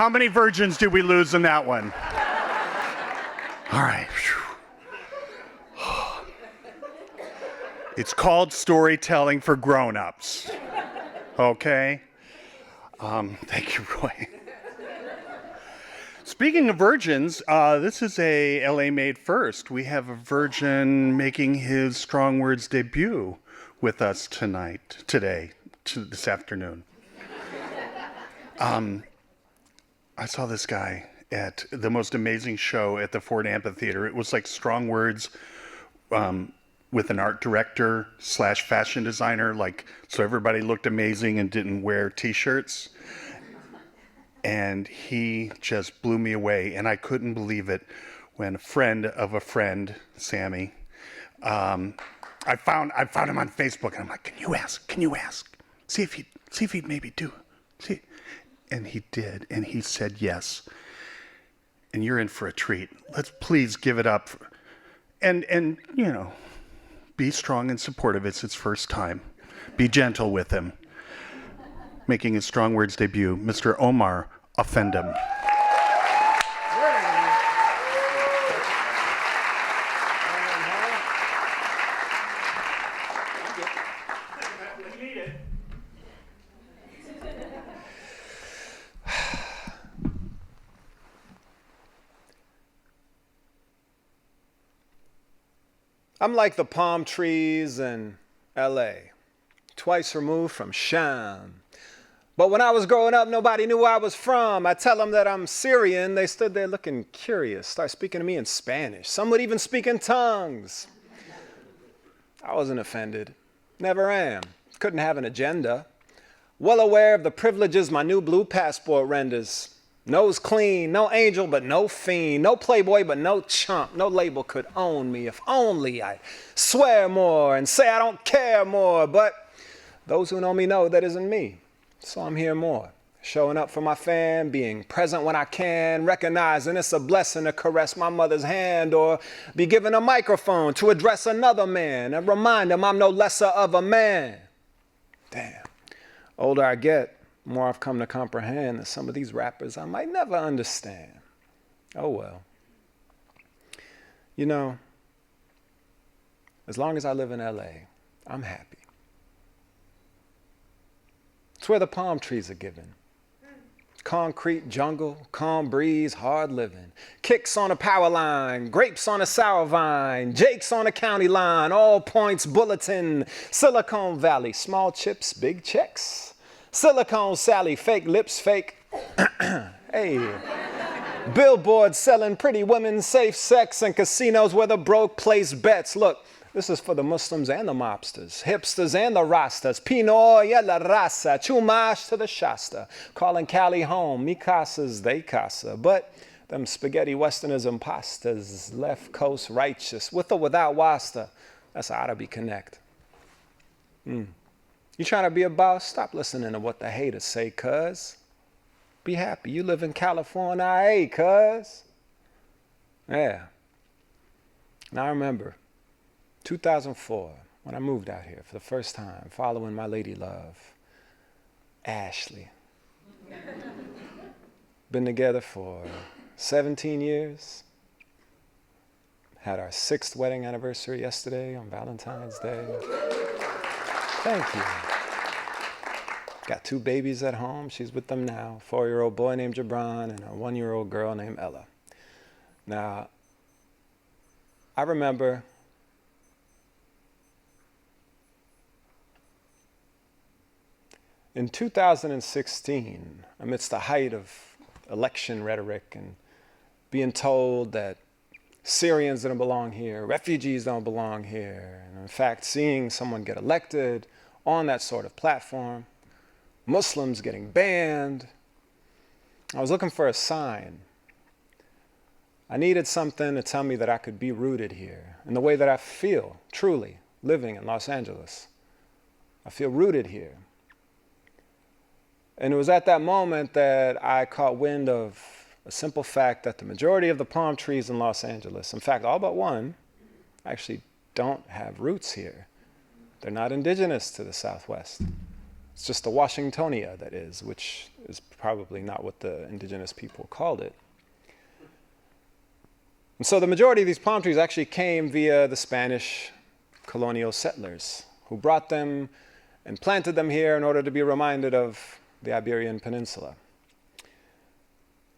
How many virgins did we lose in that one? All right. It's called storytelling for grown-ups. Okay? Thank you, Roy. Speaking of virgins, this is a LA Made First. We have a virgin making his Strong Words debut with us this afternoon. I saw this guy at the most amazing show at the Ford Amphitheater. It was like Strong Words with an art director / fashion designer, so everybody looked amazing and didn't wear t-shirts. And he just blew me away, and I couldn't believe it when a friend of a friend, Sammy, I found him on Facebook, and I'm like, can you ask? See if he'd maybe do it. See? And he did, and he said yes. And you're in for a treat. Let's please give it up. And be strong and supportive. It's his first time. Be gentle with him. Making his Strong Words debut, Mr. Omar Offendum. I'm like the palm trees in LA, twice removed from Sham. But when I was growing up, nobody knew where I was from. I tell them that I'm Syrian. They stood there looking curious, start speaking to me in Spanish. Some would even speak in tongues. I wasn't offended. Never am. Couldn't have an agenda. Well aware of the privileges my new blue passport renders. Nose clean, no angel, but no fiend. No playboy, but no chump. No label could own me. If only I swear more and say I don't care more. But those who know me know that isn't me. So I'm here more. Showing up for my fam, being present when I can, recognizing it's a blessing to caress my mother's hand or be given a microphone to address another man and remind him I'm no lesser of a man. Damn. Older I get, more I've come to comprehend that some of these rappers I might never understand. Oh well. As long as I live in LA, I'm happy. It's where the palm trees are given. Concrete jungle, calm breeze, hard living. Kicks on a power line, grapes on a sour vine, Jake's on a county line, all points bulletin. Silicon Valley, small chips, big checks. Silicon Sally, fake lips, fake. Hey. Billboards selling pretty women, safe sex, and casinos where the broke place bets. Look, this is for the Muslims and the mobsters, hipsters and the Rastas. Pinoy y la raza, chumash to the Shasta. Calling Cali home, mi casa's they casa. But them spaghetti westerners and pastas, left coast righteous, with or without wasta, that's how to be connect. You trying to be a boss? Stop listening to what the haters say, cuz. Be happy. You live in California, hey, cuz. Yeah. Now I remember 2004, when I moved out here for the first time, following my lady love, Ashley. Been together for 17 years. Had our 6th wedding anniversary yesterday on Valentine's Day. Thank you. Got 2 babies at home. She's with them now. 4-year-old boy named Jabron and a 1-year-old girl named Ella. Now, I remember in 2016, amidst the height of election rhetoric and being told that Syrians don't belong here, refugees don't belong here, and in fact, seeing someone get elected on that sort of platform, Muslims getting banned, I was looking for a sign. I needed something to tell me that I could be rooted here in the way that I feel, truly, living in Los Angeles. I feel rooted here. And it was at that moment that I caught wind of a simple fact that the majority of the palm trees in Los Angeles, in fact, all but one, actually don't have roots here. They're not indigenous to the Southwest. It's just the Washingtonia, that is, which is probably not what the indigenous people called it. And so the majority of these palm trees actually came via the Spanish colonial settlers who brought them and planted them here in order to be reminded of the Iberian Peninsula.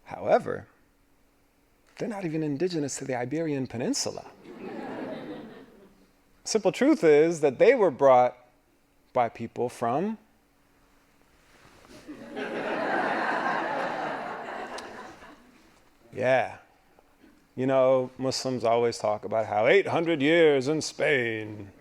However, they're not even indigenous to the Iberian Peninsula. Simple truth is that they were brought by people from yeah. You know, Muslims always talk about how 800 years in Spain.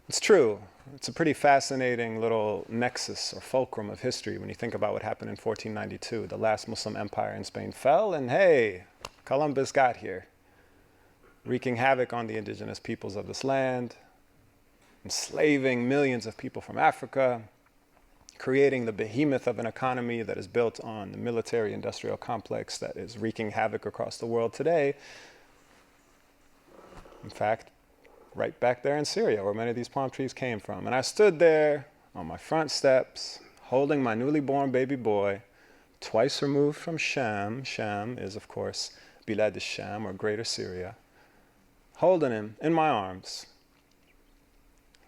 It's true. It's a pretty fascinating little nexus or fulcrum of history when you think about what happened in 1492. The last Muslim empire in Spain fell, and hey, Columbus got here, wreaking havoc on the indigenous peoples of this land, enslaving millions of people from Africa, creating the behemoth of an economy that is built on the military-industrial complex that is wreaking havoc across the world today. In fact, right back there in Syria, where many of these palm trees came from. And I stood there on my front steps, holding my newly born baby boy, twice removed from Sham. Sham is, of course, Bilad al-Sham, or Greater Syria, holding him in my arms,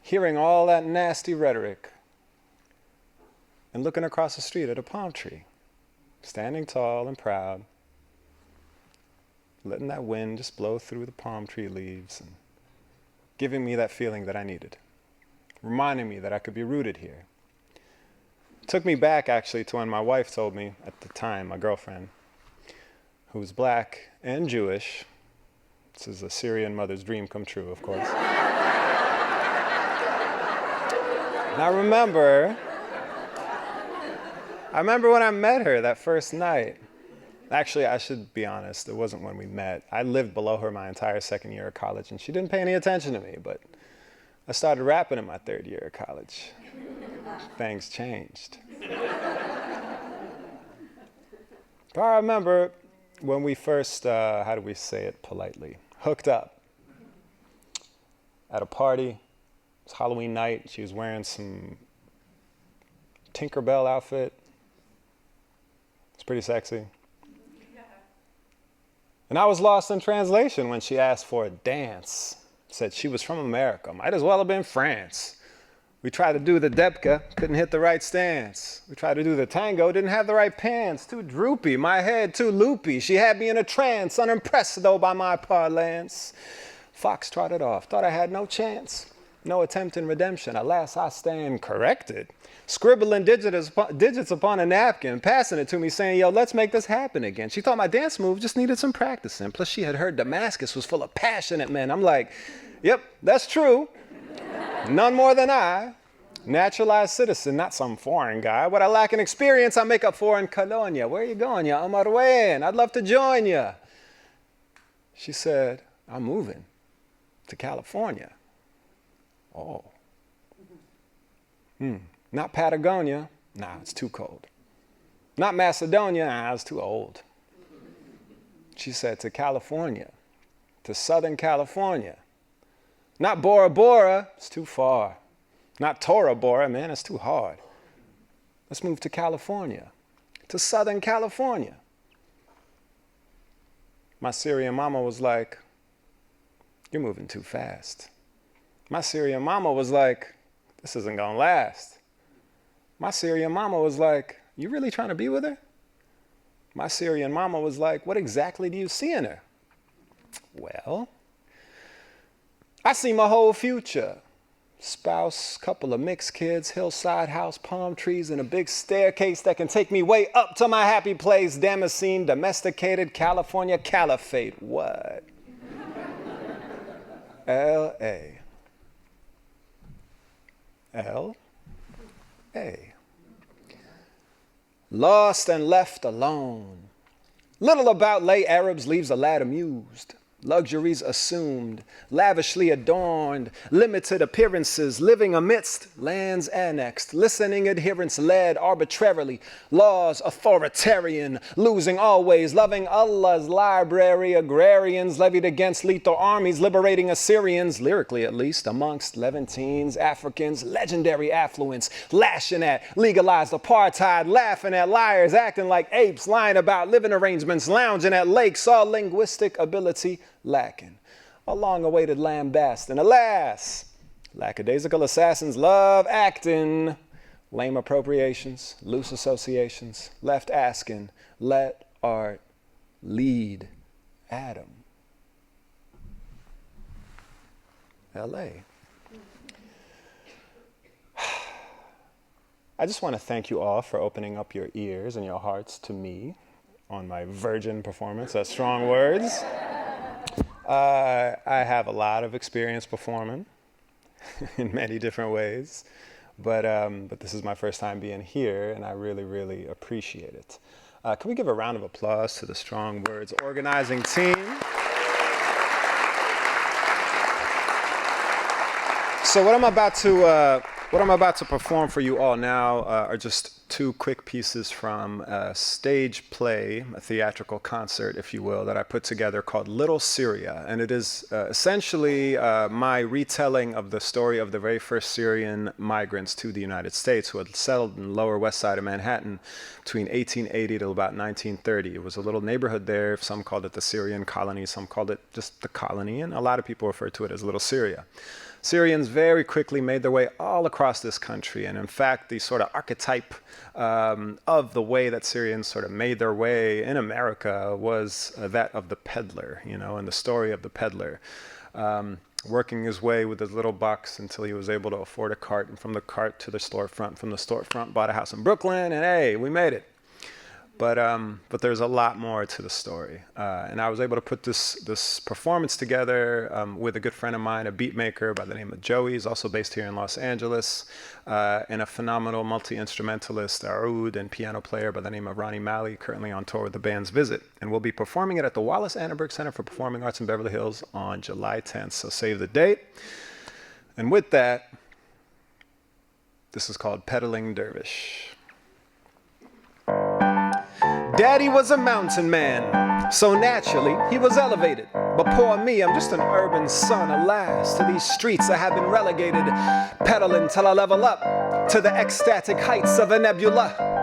hearing all that nasty rhetoric, and looking across the street at a palm tree, standing tall and proud, letting that wind just blow through the palm tree leaves and giving me that feeling that I needed, reminding me that I could be rooted here. It took me back, actually, to when my wife told me at the time, my girlfriend, who was black and Jewish. This is a Syrian mother's dream come true, of course. And I remember when I met her that first night. Actually, I should be honest, it wasn't when we met. I lived below her my entire second year of college, and she didn't pay any attention to me, but I started rapping in my third year of college. Things changed. But I remember when we first, how do we say it politely, hooked up at a party. It was Halloween night. She was wearing some Tinkerbell outfit. It's pretty sexy. And I was lost in translation when she asked for a dance. Said she was from America. Might as well have been France. We tried to do the depka, couldn't hit the right stance. We tried to do the tango, didn't have the right pants. Too droopy, my head too loopy. She had me in a trance, unimpressed though by my parlance. Fox trotted off, thought I had no chance. No attempt in redemption, alas I stand corrected. Scribbling digits upon a napkin, passing it to me saying, yo, let's make this happen again. She thought my dance move just needed some practicing. Plus she had heard Damascus was full of passionate men. I'm like, yep, that's true. None more than I. Naturalized citizen, not some foreign guy. What I lack in experience, I make up for in Colonia. Where are you going, ya Omar Offendum? I'd love to join ya. She said, I'm moving to California. Oh. Not Patagonia. Nah, it's too cold. Not Macedonia. Nah, it's too old. She said to California, to Southern California. Not Bora Bora. It's too far. Not Tora Bora, man, it's too hard. Let's move to California, to Southern California. My Syrian mama was like, you're moving too fast. My Syrian mama was like, this isn't gonna last. My Syrian mama was like, you really trying to be with her? My Syrian mama was like, what exactly do you see in her? Well, I see my whole future. Spouse, couple of mixed kids, hillside house, palm trees, and a big staircase that can take me way up to my happy place, Damascene, domesticated California caliphate. What? L.A. L.A. Lost and left alone. Little about lay Arabs leaves a lad amused. luxuries assumed, lavishly adorned, limited appearances, living amidst lands annexed, listening adherence led arbitrarily, laws authoritarian, losing always, loving Allah's library, agrarians levied against lethal armies, liberating Assyrians, lyrically at least, amongst Levantines, Africans, legendary affluence, lashing at legalized apartheid, laughing at liars, acting like apes, lying about living arrangements, lounging at lakes, all linguistic ability lacking. A long-awaited lambast, and alas, lackadaisical assassins love acting. Lame appropriations, loose associations, left asking, let art lead Adam. L.A. I just want to thank you all for opening up your ears and your hearts to me on my virgin performance. That's strong words. I have a lot of experience performing in many different ways, but this is my first time being here, and I really, really appreciate it. Can we give a round of applause to the Strong Words organizing team? So what I'm about to perform for you all now are just two quick pieces from a stage play, a theatrical concert, if you will, that I put together called Little Syria. And it is essentially my retelling of the story of the very first Syrian migrants to the United States who had settled in the Lower West Side of Manhattan between 1880 to about 1930. It was a little neighborhood there. Some called it the Syrian colony, some called it just the colony, and a lot of people refer to it as Little Syria. Syrians very quickly made their way all across this country. And in fact, the sort of archetype of the way that Syrians sort of made their way in America was that of the peddler, you know, and the story of the peddler. Working his way with his little bucks until he was able to afford a cart, and from the cart to the storefront, from the storefront bought a house in Brooklyn, and hey, we made it. But there's a lot more to the story. And I was able to put this performance together with a good friend of mine, a beat maker by the name of Joey. He's also based here in Los Angeles, and a phenomenal multi-instrumentalist, oud, and piano player by the name of Ronnie Malley, currently on tour with the band's Visit. And we'll be performing it at the Wallace Annenberg Center for Performing Arts in Beverly Hills on July 10th. So save the date. And with that, this is called Peddling Dervish. Daddy was a mountain man, so naturally he was elevated. But poor me, I'm just an urban son, alas. To these streets I have been relegated, pedaling till I level up to the ecstatic heights of a nebula.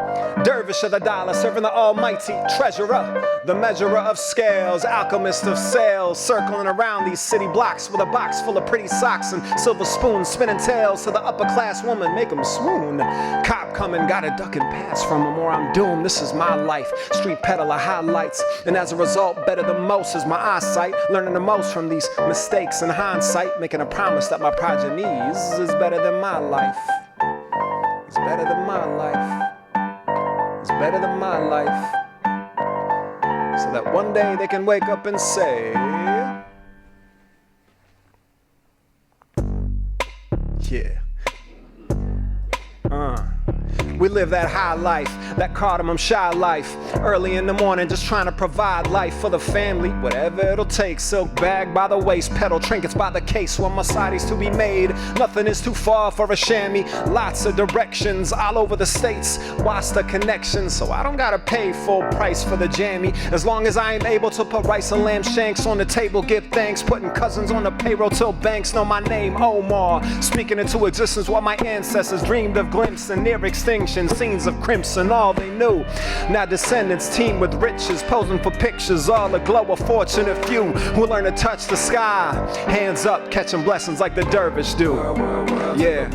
Dervish of the dollar, serving the almighty treasurer, the measurer of scales, alchemist of sales, circling around these city blocks with a box full of pretty socks and silver spoons, spinning tails to the upper class woman, make 'em swoon. Cop coming, gotta duck and pass from him or I'm doomed. This is my life, street peddler highlights, and as a result, better than most is my eyesight. Learning the most from these mistakes in hindsight, making a promise that my progenies is better than my life. It's better than my life. It's better than my life. So that one day they can wake up and say, yeah. We live that high life, that cardamom shy life. Early in the morning, just trying to provide life for the family. Whatever it'll take, silk bag by the waist, pedal trinkets by the case. One Mercedes to be made, nothing is too far for a chamois. Lots of directions all over the states. Watch the connections, so I don't gotta pay full price for the jammy. As long as I am able to put rice and lamb shanks on the table, give thanks. Putting cousins on the payroll till banks know my name, Omar. Speaking into existence what my ancestors dreamed of, glimpse and near extinction. Scenes of crimson, all they knew. Now descendants teem with riches, posing for pictures, all aglow, a fortunate few who learn to touch the sky. Hands up, catching blessings like the dervish do. Yeah.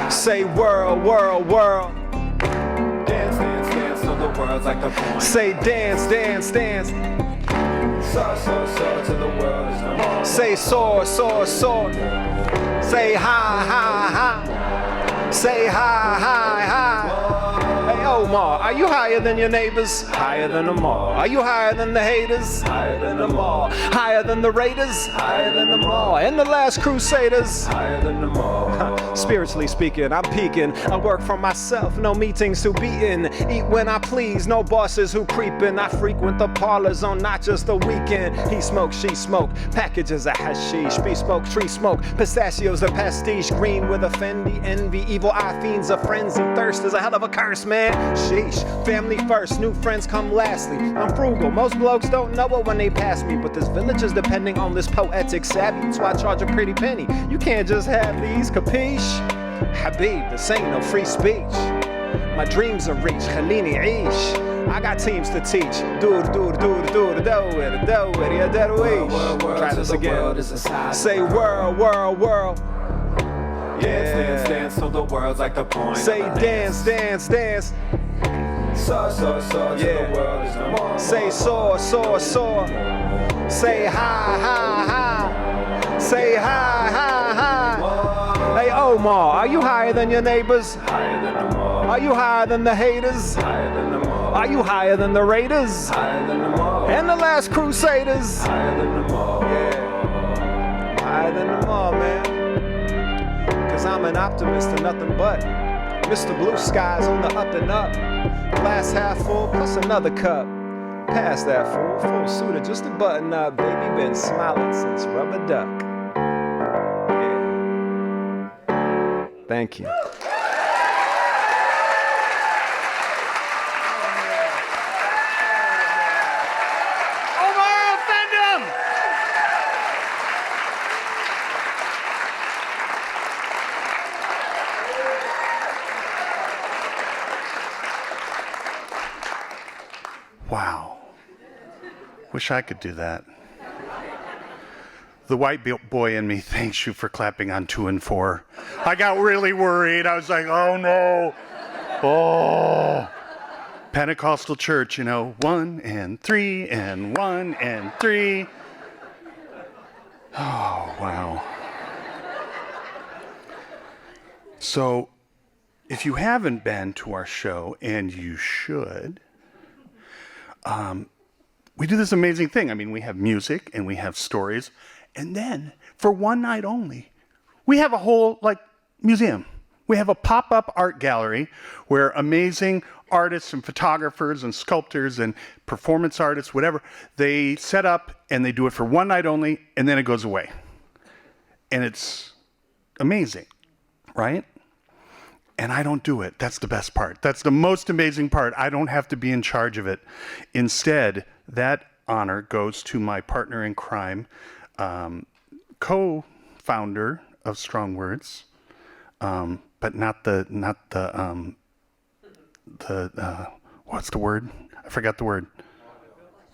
Say world, world, world. Dance, dance, dance till the world's like the point. Say dance, dance, dance. Soar, soar, soar till the world is no more. Say soar, soar, soar. Say high, high, high. Say high, high, high. Hey Omar, are you higher than your neighbors? Higher than them all. Are you higher than the haters? Higher than them all. Higher than the raiders? Higher than them all. And the last crusaders? Higher than them all. Spiritually speaking, I'm peaking. I work for myself, no meetings to be in. Eat when I please, no bosses who creepin'. I frequent the parlors on not just the weekend. He smoke, she smoke, packages of hashish. Bespoke tree smoke, pistachios of pastiche. Green with a Fendi envy, evil eye fiends of frenzy. Thirst is a hell of a curse, man. Sheesh, family first, new friends come lastly. I'm frugal, most blokes don't know it when they pass me, but this village is depending on this poetic savvy. That's why I charge a pretty penny. You can't just have these, capiche? Habib, this ain't no free speech. My dreams are reach, Khalini Eish. I got teams to teach. Do it, yeah, that try this again. Say world, world, world. Dance, dance, so the world's like the point. Say dance, dance, dance. Soar, till the world is no more. Say soar, soar, soar. Say high, high, high. Say high, high, high. Hey Omar, are you higher than your neighbors? Higher than them all. Are you higher than the haters? Higher than them all. Are you higher than the Raiders? Higher than them all. And the last Crusaders? Higher than them all. Yeah. Higher than them all, man. Cause I'm an optimist and nothing but. Mr. Blue Skies on the up and up. Glass half full plus another cup. Past that full suit of just a button up. Baby been smiling since rubber duck. Yeah. Thank you. Omar Offendum! Wow. Wish I could do that. The white boy in me thanks you for clapping on 2 and 4. I got really worried. I was like, oh no. Oh. Pentecostal church, 1 and 3 and 1 and 3. Oh, wow. So, if you haven't been to our show, and you should, we do this amazing thing. I mean, we have music and we have stories. And then, for one night only, we have a whole, museum. We have a pop-up art gallery where amazing artists and photographers and sculptors and performance artists, whatever, they set up and they do it for one night only, and then it goes away. And it's amazing, right? And I don't do it. That's the best part. That's the most amazing part. I don't have to be in charge of it. Instead, that honor goes to my partner in crime, co-founder of Strong Words, but not the what's the word? I forgot the word.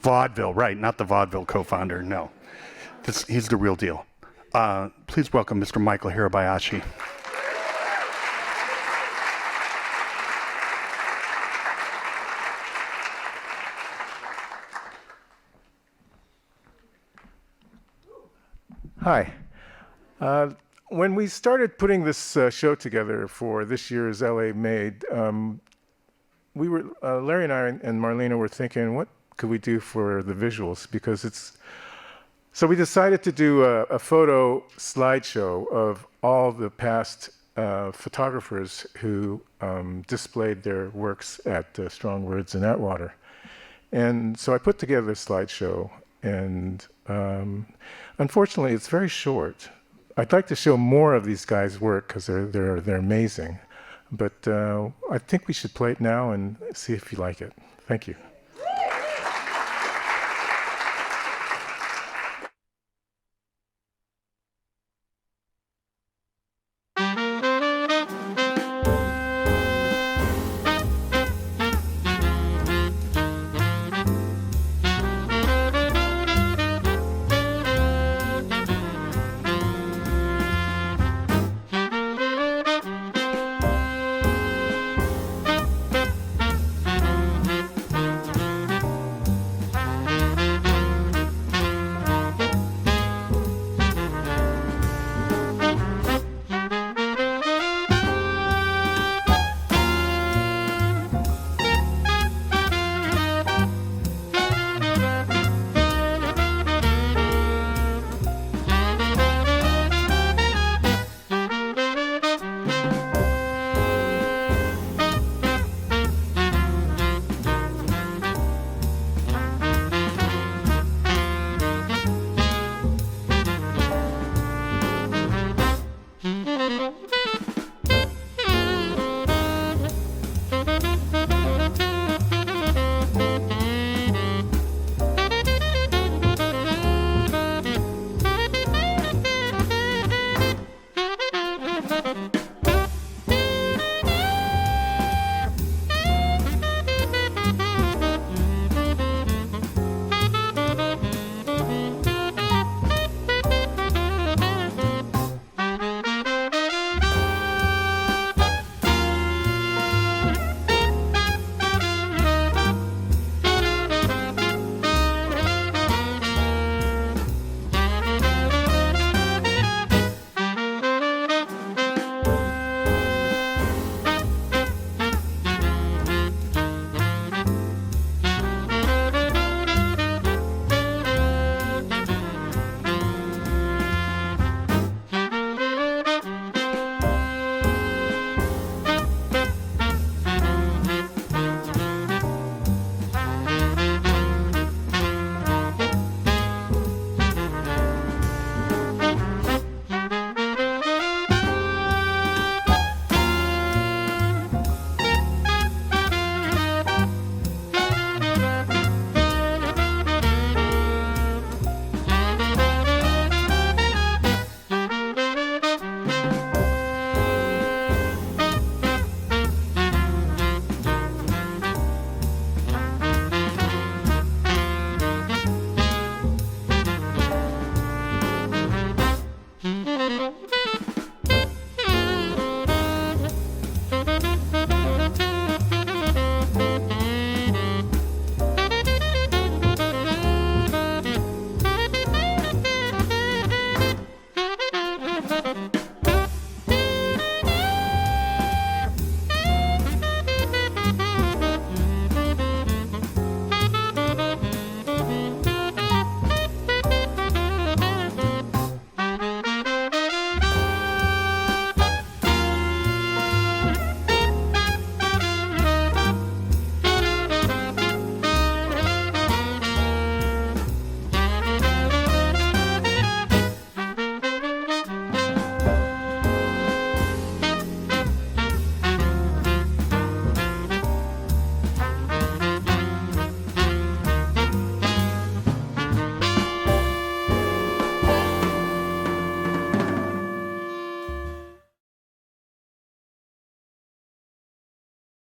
Vaudeville, right? Not the vaudeville co-founder. No, he's the real deal. Please welcome Mr. Michael Hirabayashi. Hi. When we started putting this show together for this year's LA Made, we were Larry and I and Marlena were thinking, what could we do for the visuals? Because so we decided to do a photo slideshow of all the past photographers who displayed their works at Strong Words in Atwater. And so I put together a slideshow, and unfortunately, it's very short. I'd like to show more of these guys' work because they're amazing. But I think we should play it now and see if you like it. Thank you.